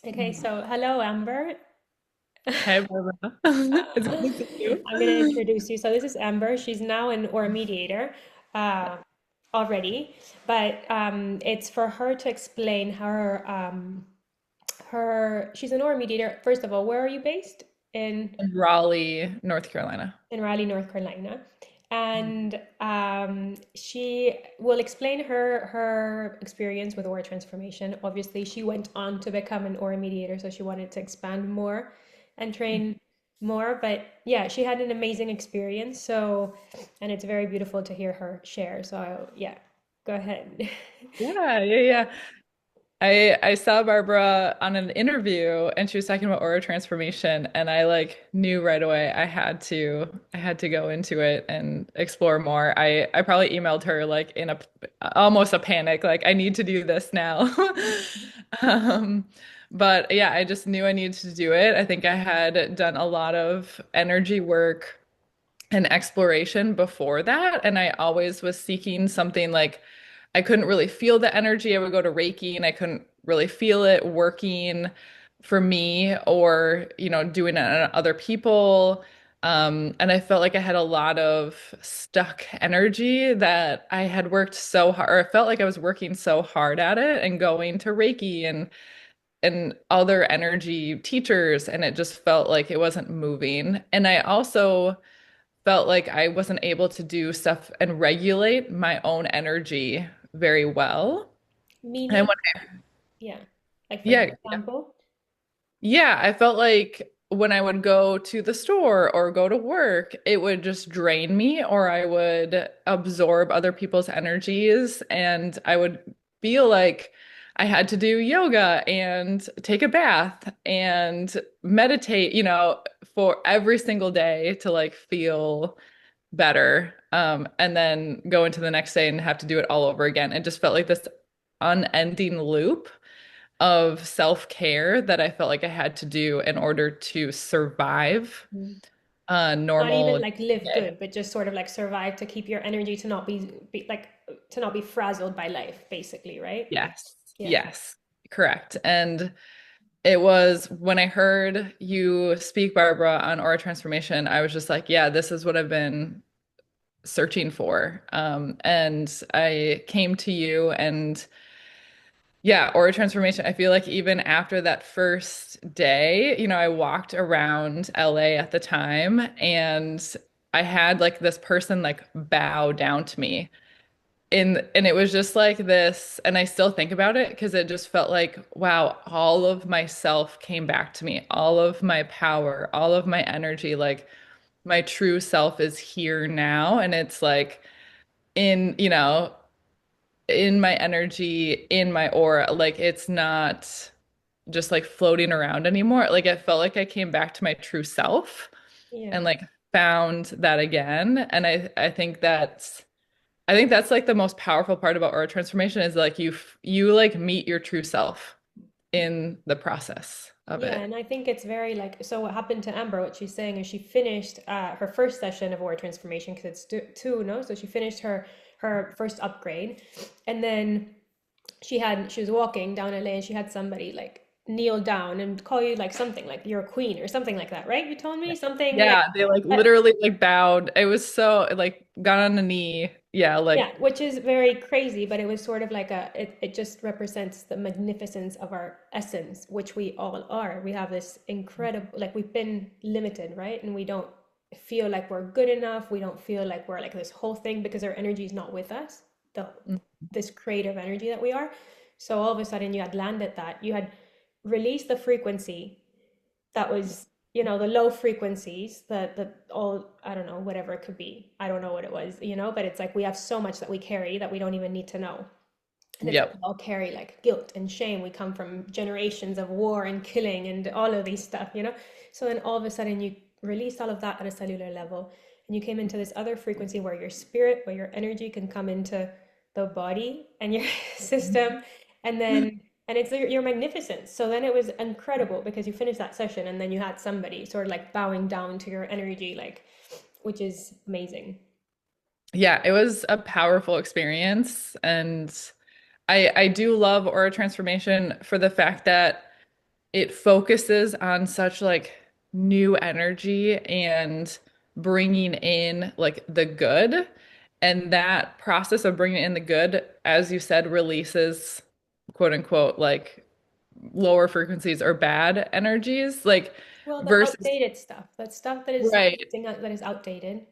Okay, so hello, Amber. Hey, Barbara. It's good to see you. I'm going to introduce you. So this is Amber. She's now an or mediator uh, already, but it's for her to explain her. She's an or mediator. First of all, where are you based? In Raleigh, North Carolina. In Raleigh, North Carolina. And she will explain her experience with aura transformation. Obviously, she went on to become an aura mediator, so she wanted to expand more and train more. But yeah, she had an amazing experience. So, and it's very beautiful to hear her share. So yeah, go ahead. Yeah, yeah, yeah. I saw Barbara on an interview and she was talking about aura transformation and I like knew right away I had to go into it and explore more. I probably emailed her like in a almost a panic like I need to do this now. Um, but yeah, I just knew I needed to do it. I think I had done a lot of energy work and exploration before that. And I always was seeking something like I couldn't really feel the energy. I would go to Reiki and I couldn't really feel it working for me or, doing it on other people. And I felt like I had a lot of stuck energy that I had worked so hard, or I felt like I was working so hard at it and going to Reiki and other energy teachers, and it just felt like it wasn't moving. And I also felt like I wasn't able to do stuff and regulate my own energy very well. And Meaning, when, yeah, like for yeah, example, yeah, I felt like when I would go to the store or go to work, it would just drain me, or I would absorb other people's energies, and I would feel like I had to do yoga and take a bath and meditate, for every single day to like feel better. And then go into the next day and have to do it all over again. It just felt like this unending loop of self-care that I felt like I had to do in order to survive a not even normal like live day. good, but just sort of like survive to keep your energy to not be like to not be frazzled by life, basically, right? Yes. Yeah. Yes. Correct. And it was when I heard you speak, Barbara, on aura transformation, I was just like, yeah, this is what I've been searching for. And I came to you and yeah, aura transformation. I feel like even after that first day, I walked around LA at the time and I had like this person like bow down to me. And it was just like this, and I still think about it because it just felt like, wow, all of myself came back to me, all of my power, all of my energy, like my true self is here now. And it's like in, in my energy, in my aura. Like it's not just like floating around anymore. Like it felt like I came back to my true self Yeah. and like found that again. And I think that's like the most powerful part about aura transformation is like you like meet your true self in the process of Yeah, it. and I think it's very like so what happened to Amber, what she's saying is she finished her first session of Aura Transformation because it's two, no? So she finished her first upgrade and then she was walking down LA and she had somebody like kneel down and call you like something like you're a queen or something like that, right? You told me something like Yeah, they like uh, literally like bowed. It was so like got on a knee. Yeah, yeah, like which is very crazy, but it was sort of like it just represents the magnificence of our essence, which we all are. We have this incredible, like we've been limited, right? And we don't feel like we're good enough. We don't feel like we're like this whole thing because our energy is not with us, the this creative energy that we are. So all of a sudden you had landed that, you had released the frequency that was the low frequencies the all I don't know whatever it could be, I don't know what it was, but it's like we have so much that we carry that we don't even need to know. And it's like we yep. all carry like guilt and shame. We come from generations of war and killing and all of these stuff. So then all of a sudden you release all of that at a cellular level and you came into this other frequency where your spirit, where your energy can come into the body and your system, and then and it's your magnificence. So then it was incredible because you finished that session and then you had somebody sort of like bowing down to your energy, like, which is amazing. Yeah, it was a powerful experience and I do love aura transformation for the fact that it focuses on such like new energy and bringing in like the good. And that process of bringing in the good, as you said, releases quote unquote like lower frequencies or bad energies. Like Well, the versus, outdated stuff, that stuff that is right. that is outdated, that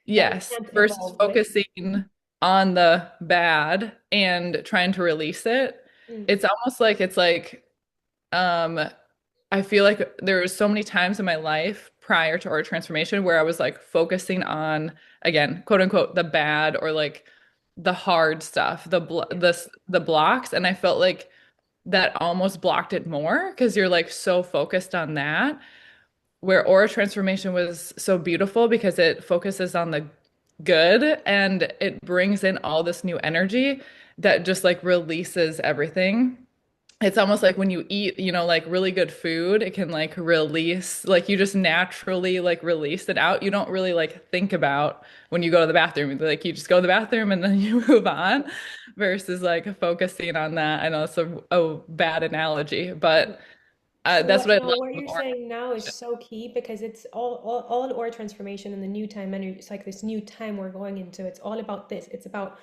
we Yes, can't versus evolve with. focusing on the bad and trying to release it. Mm. It's almost like it's like um I feel like there was so many times in my life prior to our transformation where I was like focusing on again, quote unquote, the bad or like the hard stuff, Yeah. the blocks, and I felt like that almost blocked it more because you're like so focused on that. Where aura transformation was so beautiful because it focuses on the good and it brings in all this new energy that just like releases everything. It's almost like when you eat, like really good food, it can like release, like you just naturally like release it out. You don't really like think about when you go to the bathroom. Like you just go to the bathroom and then you move on versus like focusing on that. I know it's a bad analogy, Yeah. but So that's what I no, love what about you're aura saying now is transformation. so key because it's all aura transformation and the new time energy. It's like this new time we're going into. It's all about this. It's about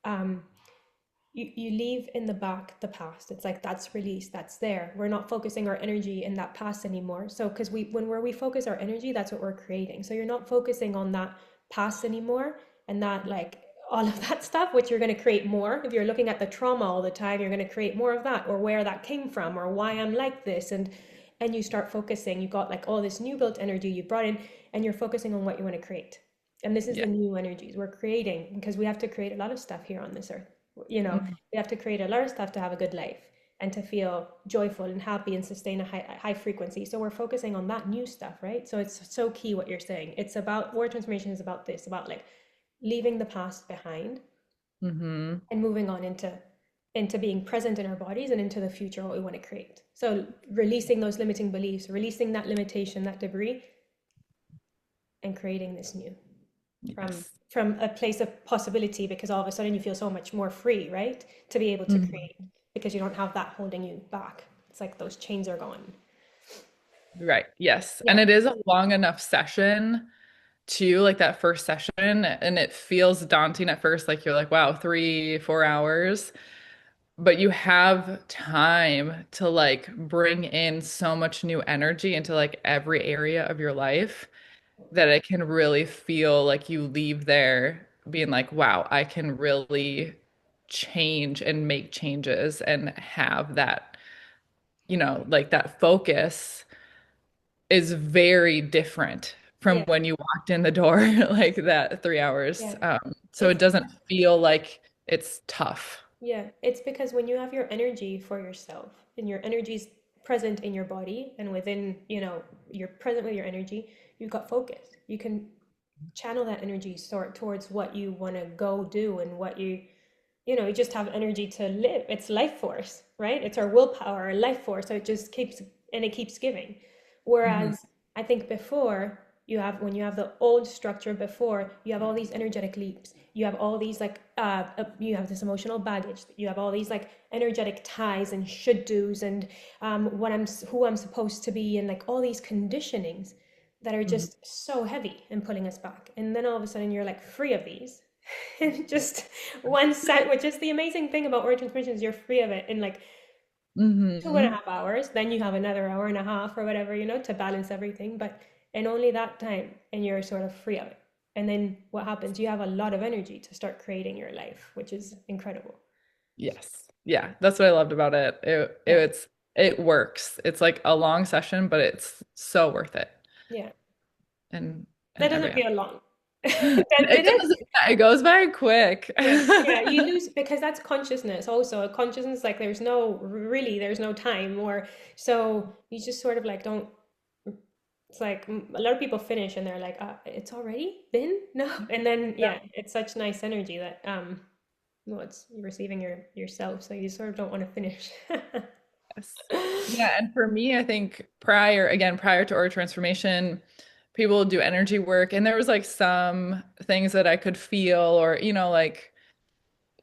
um you leave in the back the past. It's like that's released, that's there. We're not focusing our energy in that past anymore. So because we focus our energy, that's what we're creating. So you're not focusing on that past anymore and that like all of that stuff, which you're going to create more. If you're looking at the trauma all the time, you're going to create more of that or where that came from or why I'm like this. And you start focusing, you got like all this new built energy you brought in and you're focusing on what you want to create. And this is Yeah. the new energies we're creating because we have to create a lot of stuff here on this earth. You know, Mhm. we have to create a lot of stuff to have a good life and to feel joyful and happy and sustain a high frequency. So we're focusing on that new stuff, right? So it's so key what you're saying. It's about word transformation is about this, about like leaving the past behind Mhm. and moving on into being present in our bodies and into the future what we want to create. So releasing those limiting beliefs, releasing that limitation, that debris, and creating this new from Yes. from a place of possibility because all of a sudden you feel so much more free, right? To be able to Mhm. create because you don't have that holding you back. It's like those chains are gone. Right. Yes. And Yeah. it is a long enough session too, like that first session, and it feels daunting at first, like you're like, wow, 3, 4 hours, but you have time to like bring in so much new energy into like every area of your life that it can really feel like you leave there being like, wow, I can really change and make changes and have that, like that focus is very different from Yeah. when you walked in the door like that 3 hours. Yeah. So It's it doesn't feel like it's tough. Yeah, it's because when you have your energy for yourself and your energy's present in your body and within, you're present with your energy, you've got focus. You can channel that energy sort towards what you want to go do and what you just have energy to live. It's life force, right? It's our willpower, our life force. So it just keeps and it keeps giving. Mhm. Whereas I think before when you have the old structure before, you have all these energetic leaps. You have all these like you have this emotional baggage. You have all these like energetic ties and should do's and who I'm supposed to be and like all these conditionings that are Mhm. just so heavy and pulling us back. And then all of a sudden you're like free of these in just one set, which is the amazing thing about word transmission is you're free of it in like two and a Mhm. half hours. Then you have another hour and a half or whatever, to balance everything. But in only that time, and you're sort of free of it. And then what happens? You have a lot of energy to start creating your life, which is incredible. Yes. Yeah, that's what I loved about it. Yeah. It works. It's like a long session, but it's so worth it Yeah. in That in every doesn't aspect. feel long. It Did it? does, it goes by quick. Yeah, yeah, you lose because that's consciousness also. A consciousness like there's no time or so you just sort of like don't it's like a lot of people finish and they're like it's already been no and then yeah it's such nice energy that well it's you're receiving yourself so you sort of don't want to finish. Yes. Yeah, and for me, I think prior to our transformation, people would do energy work, and there was like some things that I could feel, or like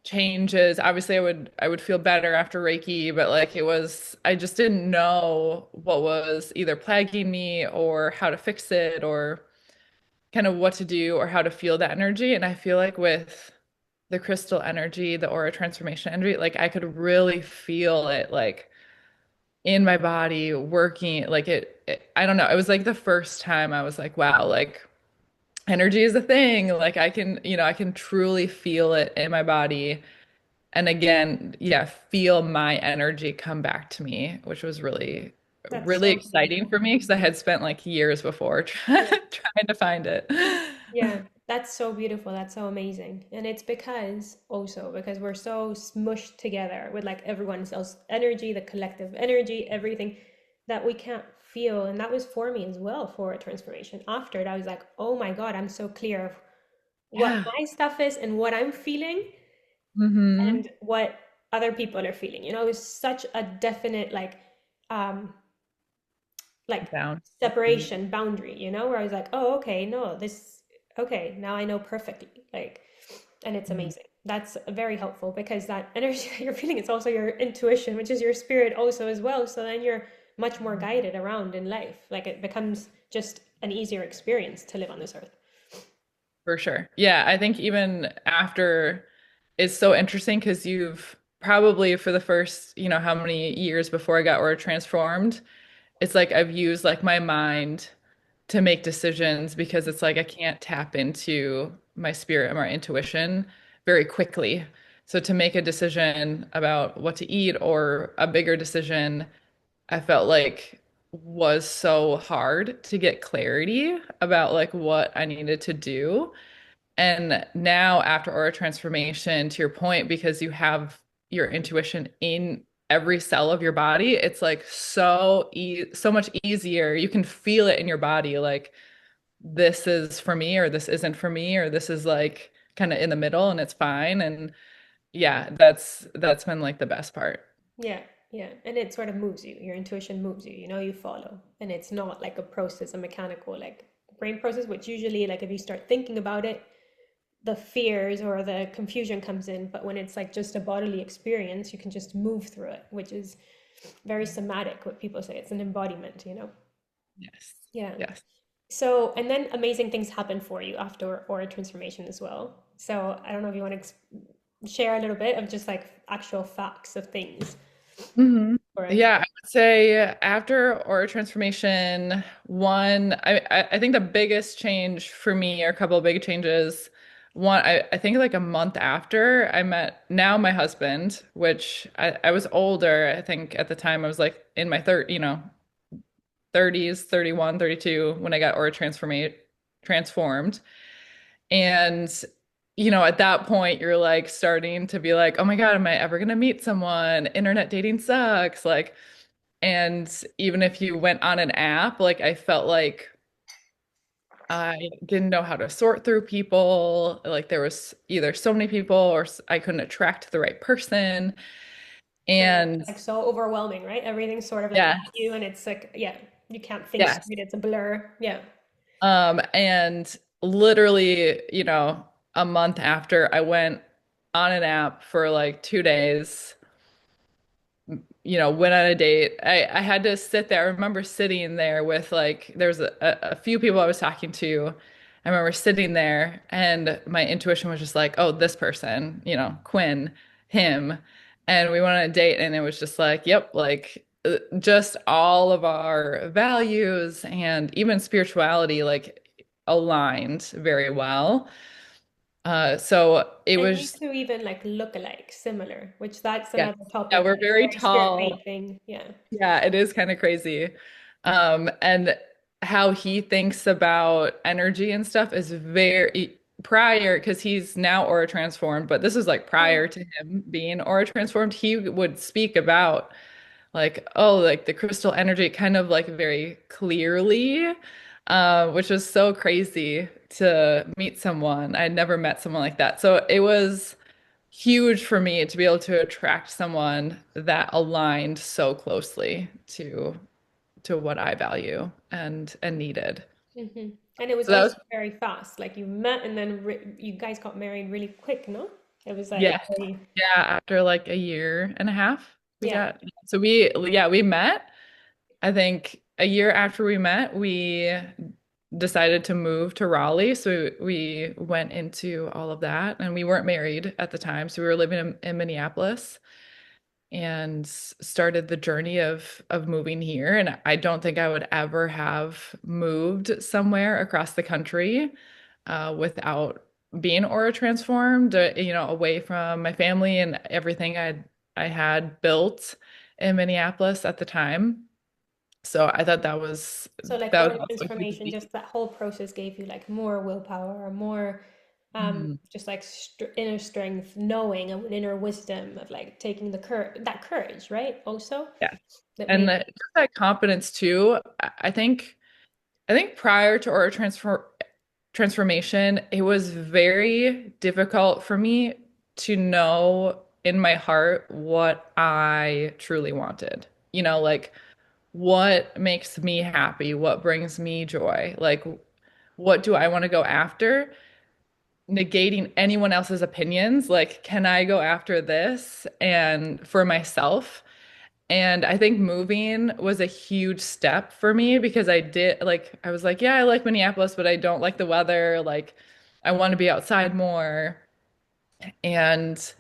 changes. Obviously, I would feel better after Reiki, but like it was, I just didn't know what was either plaguing me or how to fix it or kind of what to do or how to feel that energy. And I feel like with the crystal energy, the aura transformation energy, like I could really feel it like in my body working like I don't know. It was like the first time I was like, wow, like energy is a thing. Like I can, I can truly feel it in my body. And again, yeah, feel my energy come back to me, which was really, That's really so exciting beautiful. for me because I had spent like years before Yeah. trying to find it. Yeah, that's so beautiful. That's so amazing. And it's because also because we're so smushed together with like everyone else's energy, the collective energy, everything that we can't feel. And that was for me as well for a transformation. After it, I was like, oh my God, I'm so clear of what Yeah. my stuff is and what I'm feeling Hmm. and what other people are feeling. It was such a definite um like Down. separation boundary, where I was like, oh, okay, no, this, okay, now I know perfectly. Like, and it's Mhm. amazing. That's very helpful because that energy that you're feeling is also your intuition, which is your spirit also as well. So then you're much more guided around in life. Like it becomes just an easier experience to live on this earth. For sure. Yeah, I think even after it's so interesting because you've probably for the first, how many years before I got Aura transformed, it's like I've used like my mind to make decisions because it's like I can't tap into my spirit and my intuition very quickly. So to make a decision about what to eat or a bigger decision, I felt like was so hard to get clarity about like what I needed to do. And now after aura transformation, to your point, because you have your intuition in every cell of your body, it's like so much easier. You can feel it in your body, like this is for me, or this isn't for me, or this is like kind of in the middle and it's fine. And yeah, that's been like the best part. Yeah, yeah. And it sort of moves you. Your intuition moves you, you follow. And it's not like a process, a mechanical like brain process, which usually like if you start thinking about it, the fears or the confusion comes in. But when it's like just a bodily experience, you can just move through it, which is very somatic, what people say. It's an embodiment. Yes. Yeah. Yes. So, and then amazing things happen for you after aura transformation as well. So, I don't know if you want to share a little bit of just like actual facts of things Hmm. for us. Yeah, I would say after aura transformation, I think the biggest change for me, or a couple of big changes. One, I think like a month after I met now my husband, which I was older. I think at the time I was like in my 30s, 31, 32 when I got aura transformed. And at that point, you're like starting to be like, oh my God, am I ever gonna meet someone? Internet dating sucks. Like, and even if you went on an app, like I felt like I didn't know how to sort through people. Like there was either so many people or I couldn't attract the right person. So yeah, And like so overwhelming, right? Everything's sort of like at yes, you, and it's like, yeah, you can't think yes. straight. It's a blur. Yeah. And literally, a month after I went on an app for like 2 days, went on a date. I had to sit there. I remember sitting there with like, there was a few people I was talking to. I remember sitting there and my intuition was just like, oh, this person, Quinn, him. And we went on a date and it was just like, yep, like just all of our values and even spirituality like aligned very well. So it And you was, two even like look alike, similar, which that's yes, another yeah, topic, we're like very very spirit tall. based thing. Yeah. Yeah, it is kind of crazy. And how he thinks about energy and stuff is very prior because he's now aura transformed, but this is like Oh, prior to him being aura transformed. He would speak about like, oh, like the crystal energy kind of like very clearly, which was so crazy to meet someone. I'd never met someone like that. So it was huge for me to be able to attract someone that aligned so closely to what I value and needed. hmm. And it was So that also was very fast. Like you met and then you guys got married really quick, no? It was like Yes. very, Yeah, after like a year and a half, we yeah. got so we yeah, we met. I think a year after we met, we decided to move to Raleigh. So we went into all of that and we weren't married at the time. So we were living in Minneapolis and started the journey of moving here. And I don't think I would ever have moved somewhere across the country without being aura transformed, away from my family and everything I had built in Minneapolis at the time. So I thought So like that aura was also a huge transformation, leap. just that whole process gave you like more willpower or more Mhm. just like inner strength, knowing and inner wisdom of like taking that courage, right? Also Yeah. that And made just that confidence too. I think prior to transformation, it was very difficult for me to know in my heart what I truly wanted. Like what makes me happy, what brings me joy, like what do I want to go after, negating anyone else's opinions, like can I go after this and for myself. And I think moving was a huge step for me because I was like, yeah, I like Minneapolis, but I don't like the weather. Like, I want to be outside more. And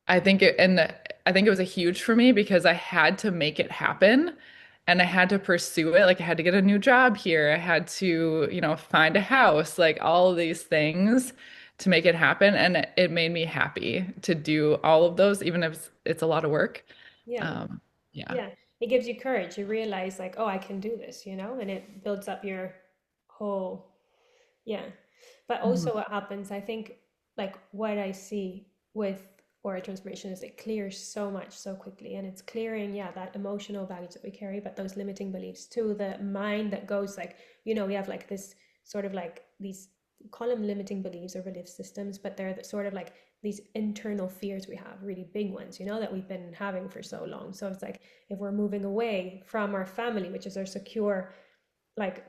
I think it was a huge for me because I had to make it happen and I had to pursue it. Like, I had to get a new job here. I had to, find a house, like all of these things to make it happen. And it made me happy to do all of those, even if it's a lot of work. yeah, Um, yeah. yeah. It gives you courage. You realize like, oh, I can do this, and it builds up your whole, yeah. But Mhm. also what happens, I think, like what I see with aura transformation is it clears so much so quickly. And it's clearing, yeah, that emotional baggage that we carry, but those limiting beliefs too, the mind that goes like, we have like this sort of like these, call them limiting beliefs or belief systems, but they're sort of like these internal fears we have, really big ones, that we've been having for so long. So it's like if we're moving away from our family, which is our secure, like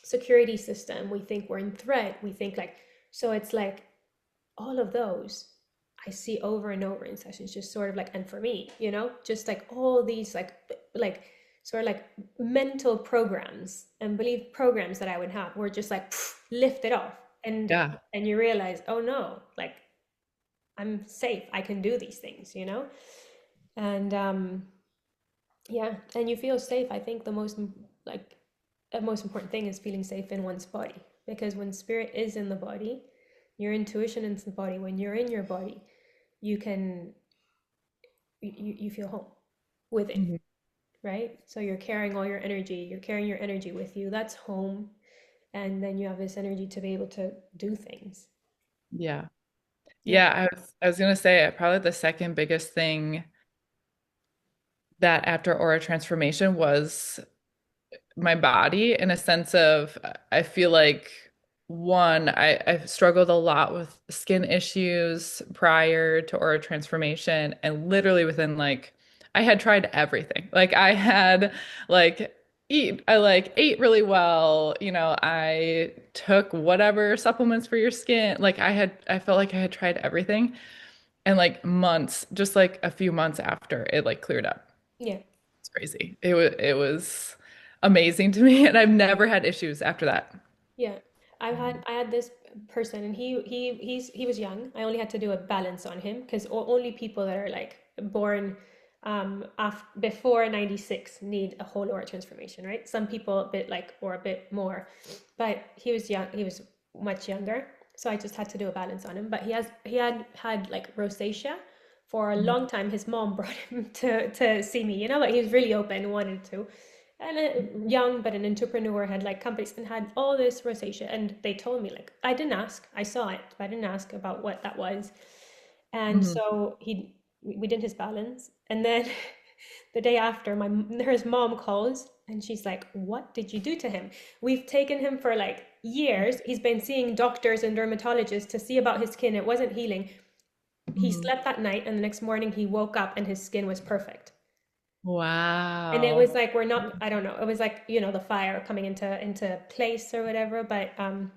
security system, we think we're in threat, we think like, so it's like all of those I see over and over in sessions, just sort of like, and for me, just like all these like sort of like mental programs and belief programs that I would have were just like lifted off, and Yeah. and you realize, oh no, like I'm safe, I can do these things, and yeah, and you feel safe. I think like the most important thing is feeling safe in one's body, because when spirit is in the body, your intuition is in the body. When you're in your body, you can you feel home with it, Mhm. right? So you're carrying all your energy. You're carrying your energy with you. That's home, and then you have this energy to be able to do things. Yeah. Yeah, Yeah, I was gonna say probably the second biggest thing that after aura transformation was my body in a sense of I feel like one, I've struggled a lot with skin issues prior to aura transformation and literally within like I had tried everything. Like I had like I like ate really well, I took whatever supplements for your skin. Like I felt like I had tried everything and like months, just like a few months after it like cleared up. yeah. It's crazy. It was amazing to me, and I've never had issues after that. Yeah, I had this person, and he was young. I only had to do a balance on him because only people that are like born before 96 need a whole aura transformation, right? Some people a bit like, or a bit more, but he was young. He was much younger, so I just had to do a balance on him. But he had like rosacea for a Mhm. long time. His mom brought him to see me, but he was really open, wanted to, and young, but an entrepreneur, had like companies and had all this rosacea, and they told me, like, I didn't ask, I saw it, but I didn't ask about what that was. And Mhm. so we did his balance, and then the day after, his mom calls, and she's like, what did you do to him? We've taken him for like years, he's been seeing doctors and dermatologists to see about his skin, it wasn't healing. He Mhm. slept that night, and the next morning he woke up and his skin was perfect. And it was Wow. like, we're not, I don't know, it was like, the fire coming into place or whatever, but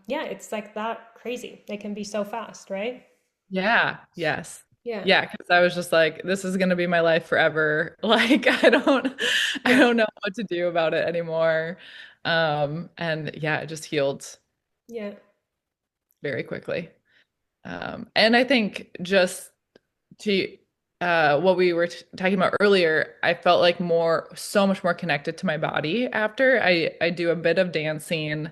yeah, it's like that crazy. It can be so fast, right? Yeah, yes. Yeah, Yeah, because I was just like, this is gonna be my life forever. Like I yeah, don't know what to do about it anymore. And yeah, it just healed yeah. very quickly. And I think just to what we were talking about earlier, I felt like so much more connected to my body after. I do a bit of dancing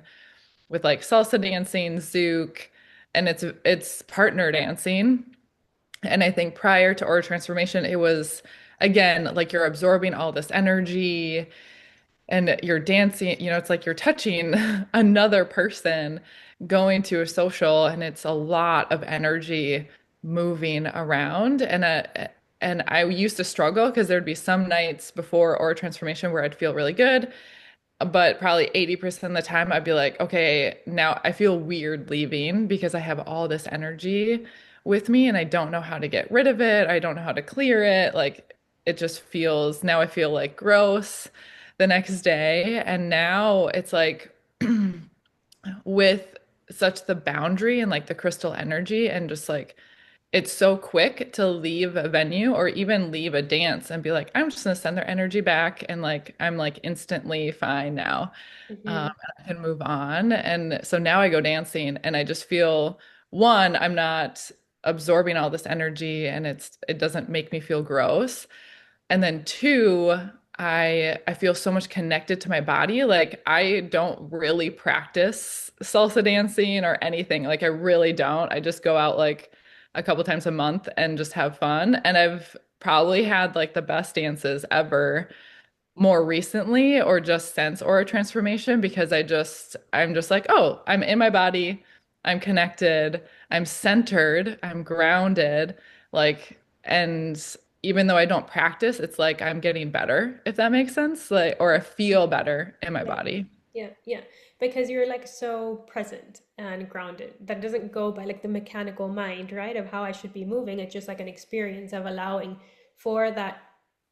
with like salsa dancing, zouk, and it's partner dancing. And I think prior to Aura Transformation, it was again like you're absorbing all this energy and you're dancing, it's like you're touching another person going to a social, and it's a lot of energy moving around. And I used to struggle because there'd be some nights before Aura Transformation where I'd feel really good, but probably 80% of the time I'd be like, okay, now I feel weird leaving because I have all this energy with me and I don't know how to get rid of it. I don't know how to clear it. Like it just feels, now I feel like gross the next day. And now it's like with such the boundary and like the crystal energy and just like it's so quick to leave a venue or even leave a dance and be like, I'm just gonna send their energy back and like I'm like instantly fine now. Hmm. And I can move on. And so now I go dancing and I just feel one, I'm not absorbing all this energy and it doesn't make me feel gross. And then two, I feel so much connected to my body. Like I don't really practice salsa dancing or anything. Like I really don't. I just go out like a couple times a month and just have fun. And I've probably had like the best dances ever more recently or just since Aura Transformation because I'm just like, oh, I'm in my body, I'm connected, I'm centered, I'm grounded, like, and even though I don't practice, it's like I'm getting better, if that makes sense, like, or I feel better in my Yeah, body. yeah, yeah. Because you're like so present and grounded. That doesn't go by like the mechanical mind, right? Of how I should be moving. It's just like an experience of allowing for that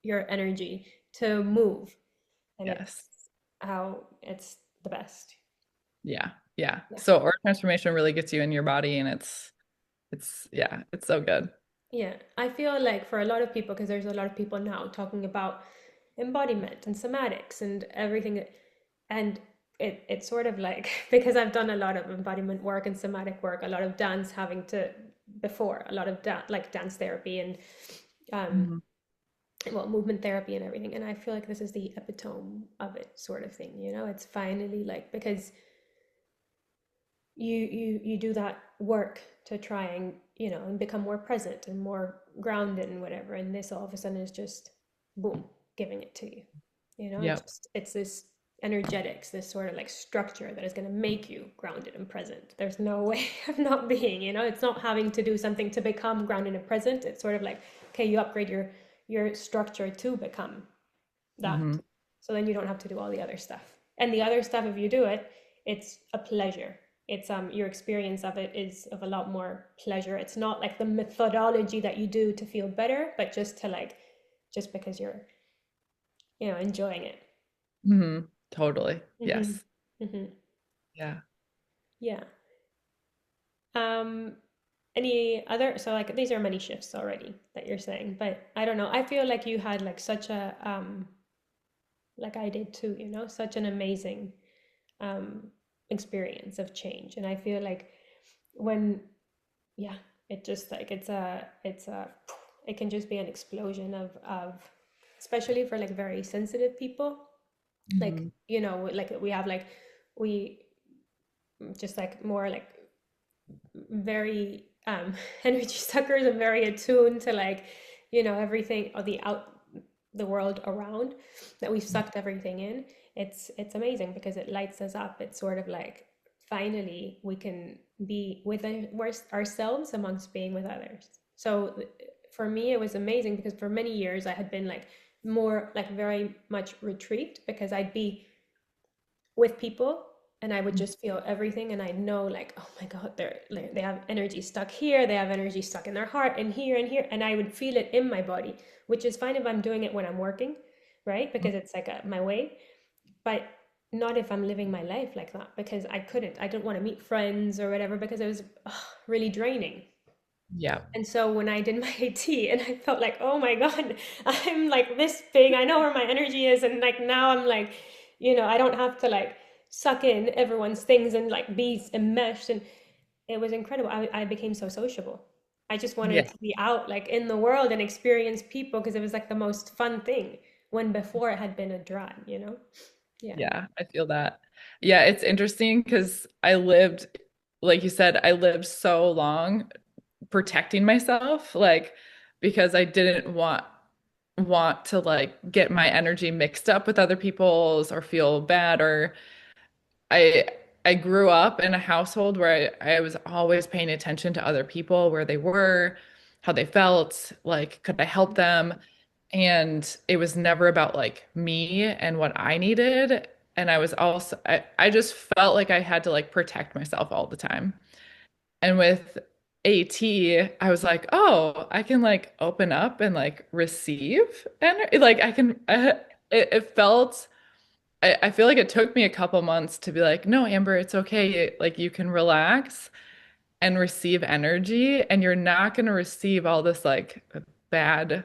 your energy to move. And Yes. it's how it's the best. Yeah. Yeah. Yeah. So Aura Transformation really gets you in your body and yeah, it's so good. Yeah. I feel like for a lot of people, because there's a lot of people now talking about embodiment and somatics and everything. And it's sort of like, because I've done a lot of embodiment work and somatic work, a lot of dance having to, before, a lot of like dance therapy and um, Mhm. well, movement therapy and everything. And I feel like this is the epitome of it, sort of thing. It's finally like, because you do that work to try and and become more present and more grounded and whatever, and this all of a sudden is just boom, giving it to you. Yep. It's this energetics, this sort of like structure that is going to make you grounded and present. There's no way of not being. It's not having to do something to become grounded and present. It's sort of like, okay, you upgrade your structure to become that, Hmm. so then you don't have to do all the other stuff. And the other stuff, if you do it, it's a pleasure. It's your experience of it is of a lot more pleasure. It's not like the methodology that you do to feel better, but just to like, just because you're enjoying it. Hmm. Totally. Mm-hmm. Yes. Mm-hmm. Yeah. Yeah. um any other, so like these are many shifts already that you're saying, but I don't know, I feel like you had like such a like I did too, such an amazing um, experience of change. And I feel like when, yeah, it just like it can just be an explosion of, especially for like very sensitive people. Like, Hmm. like we have like, we just like more like very energy suckers and very attuned to like, everything or the world around, that we've sucked everything in. It's amazing because it lights us up. It's sort of like finally we can be with ourselves amongst being with others. So for me it was amazing because for many years I had been like more like very much retreat, because I'd be with people and I would just feel everything, and I know like, oh my God, they have energy stuck here, they have energy stuck in their heart and here, and I would feel it in my body, which is fine if I'm doing it when I'm working, right? Because it's like my way, but not if I'm living my life like that, because I didn't want to meet friends or whatever because it was really draining. Yeah. And so when I did my AT and I felt like, oh my God, I'm like this big, I know where my energy is. And like now I'm like, I don't have to like suck in everyone's things and like be enmeshed. And it was incredible. I became so sociable. I just wanted Yeah. to be out like in the world and experience people because it was like the most fun thing when before it had been a drag. Yeah. Yeah, I feel that. Yeah, it's interesting because I lived, like you said, I lived so long protecting myself, like because I didn't want to like get my energy mixed up with other people's or feel bad or I I grew up in a household where I was always paying attention to other people, where they were, how they felt, like could I help them? And it was never about like me and what I needed. And I was also I just felt like I had to like protect myself all the time. And with AT, I was like, oh, I can like open up and like receive and like it felt I feel like it took me a couple months to be like, no, Amber, it's okay. Like you can relax and receive energy, and you're not going to receive all this like bad, Yeah.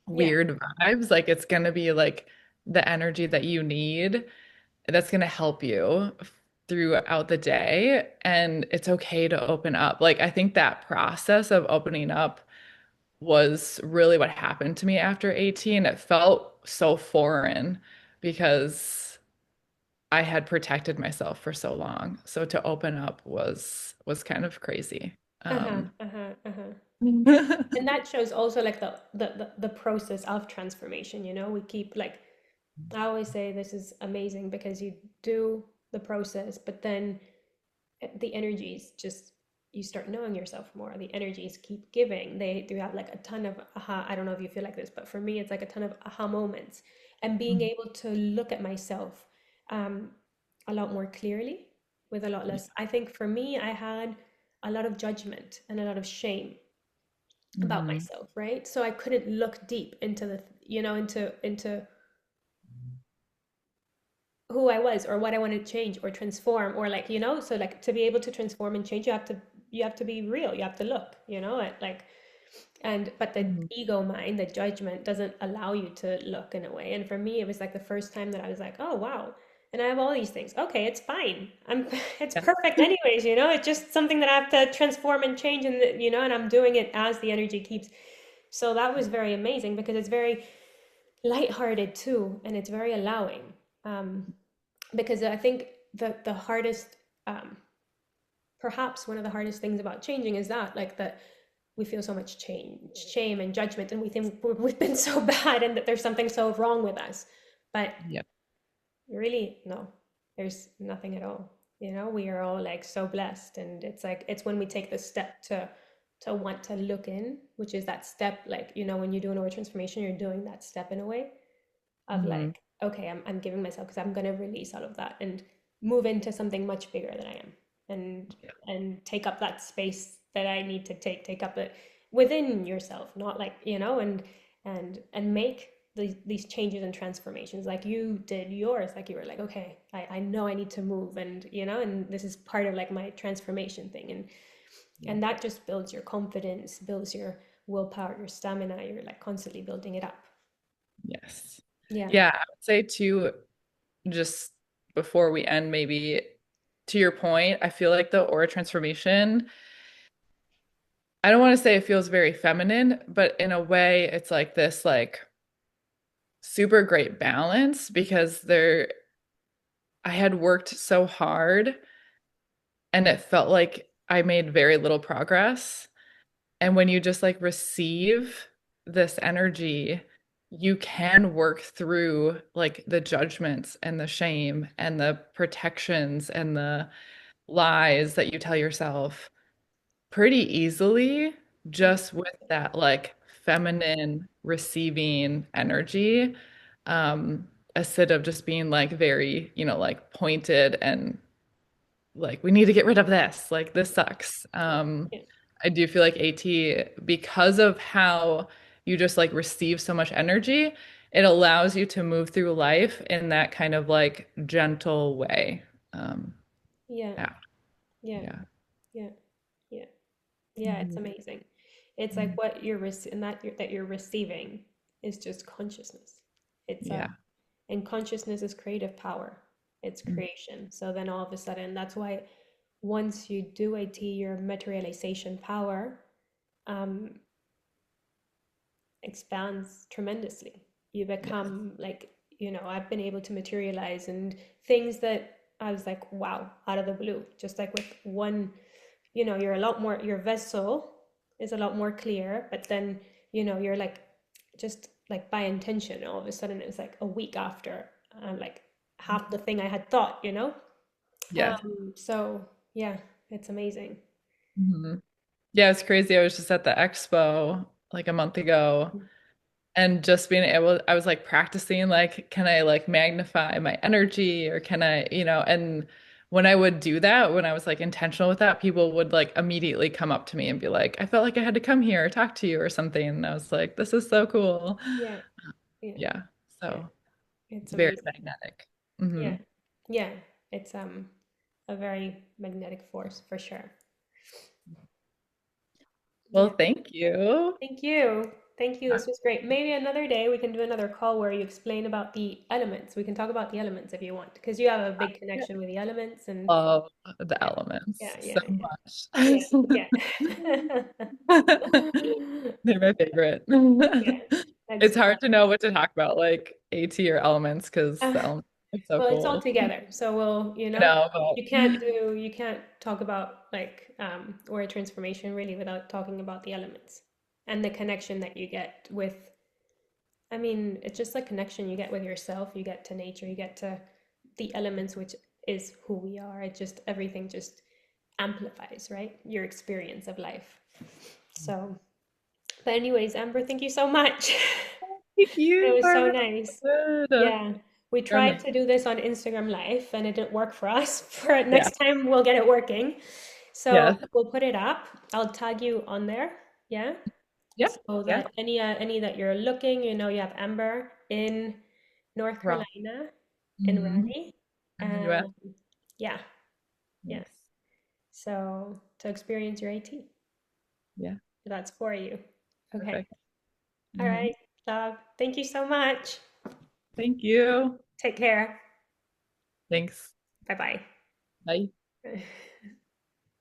weird vibes. Like it's going to be like the energy that you need that's going to help you throughout the day. And it's okay to open up. Like I think that process of opening up was really what happened to me after 18. It felt so foreign because I had protected myself for so long. So to open up was kind of crazy. Uh-huh. Uh-huh. Uh-huh. And that shows also like the process of transformation, we keep like I always say this is amazing because you do the process, but then the energies just you start knowing yourself more. The energies keep giving. They do have like a ton of aha. I don't know if you feel like this, but for me, it's like a ton of aha moments and being able to look at myself um, a lot more clearly with a lot Yeah. less. I think for me, I had a lot of judgment and a lot of shame about Mhm. myself, right? So I couldn't look deep into into who I was or what I wanted to change or transform or like, so like to be able to transform and change, you have to be real. You have to look, at like and but the Mhm. ego mind, the judgment doesn't allow you to look in a way. And for me, it was like the first time that I was like, oh wow. And I have all these things. Okay, it's fine. It's Yeah. perfect anyways, It's just something that I have to transform and change and and I'm doing it as the energy keeps. So that was very amazing because it's very lighthearted too, and it's very allowing. Um, because I think the hardest, um, perhaps one of the hardest things about changing is that like that we feel so much change, shame, and judgment, and we think we've been so bad and that there's something so wrong with us. But Yeah. really, no, there's nothing at all. We are all like so blessed, and it's like it's when we take the step to want to look in, which is that step, like when you do an aura transformation, you're doing that step in a way of Mhm. like, okay, I'm giving myself because I'm gonna release all of that and move into something much bigger than I am, and take up that space that I need to take up it within yourself, not like and make these changes and transformations like you did yours, like you were like, okay, I know I need to move, and and this is part of like my transformation thing, and that just builds your confidence, builds your willpower, your stamina. You're like constantly building it up. Yes. Yeah. Yeah, I would say too, just before we end, maybe to your point, I feel like the aura transformation, I don't want to say it feels very feminine, but in a way, it's like this like super great balance because I had worked so hard and it felt like I made very little progress. And when you just like receive this energy, you can work through like the judgments and the shame and the protections and the lies that you tell yourself pretty easily Yeah. just with that like feminine receiving energy. Um, Instead of just being like very, like pointed and like we need to get rid of this, like this sucks. Yeah. I do feel like AT, because of how you just like receive so much energy, it allows you to move through life in that kind of like gentle way. Um, Yeah. yeah, Yeah. yeah. Yeah. Yeah. Yeah, it's Mhm. amazing. It's like Mhm. what you're and that you're receiving is just consciousness. It's Yeah. and consciousness is creative power. It's creation. So then all of a sudden, that's why once you do AT, your materialization power um, expands tremendously. You Yes. become like, I've been able to materialize and things that I was like, wow, out of the blue, just like with one, you're a lot more, your vessel is a lot more clear, but then, you're like, just like by intention, all of a sudden it was like a week after, like half the thing I had thought. Yes. So yeah, it's amazing. Mhm. Yeah, it's crazy. I was just at the expo like a month ago and just being able, I was like practicing, like, can I like magnify my energy or can I, and when I would do that, when I was like intentional with that, people would like immediately come up to me and be like, I felt like I had to come here or talk to you or something. And I was like, this is so cool. Yeah, yeah, Yeah. yeah. So It's it's very amazing. magnetic. Hmm. Yeah, yeah. It's a very magnetic force for sure. Well, Yeah. thank you. Thank you. Thank you. This was great. Maybe another day we can do another call where you explain about the elements. We can talk about the elements if you want, because you have a big connection with the elements and Love the yeah, elements yeah, so yeah, yeah, much. yeah, yeah. They're my favorite. Yeah, that's It's cool. hard to know what to talk about, like AT or elements, because Uh, the elements are so well, it's all cool. together. So we'll, I know, but you can't talk about like aura transformation really without talking about the elements and the connection that you get with. I mean, it's just a connection you get with yourself, you get to nature, you get to the elements, which is who we are. It just, everything just amplifies, right? Your experience of life. So, but anyways, Amber, thank you so much. thank It you, was so Barbara. nice. Good. Yeah. We You're tried amazing. to do this on Instagram Live and it didn't work for us. For Yeah. next time, we'll get it working. So Yes. we'll put it up. I'll tag you on there. Yeah. Yep. So Yeah. that any that you're looking, you have Amber in North Wrong. Carolina in Hmm. Raleigh. In the US. Yeah, yeah. Yes. So to experience your AT, Yeah. that's for you. Okay. Perfect. All Hmm. right, love. Thank you so much. Thank you. Take care. Thanks. Bye Bye. bye.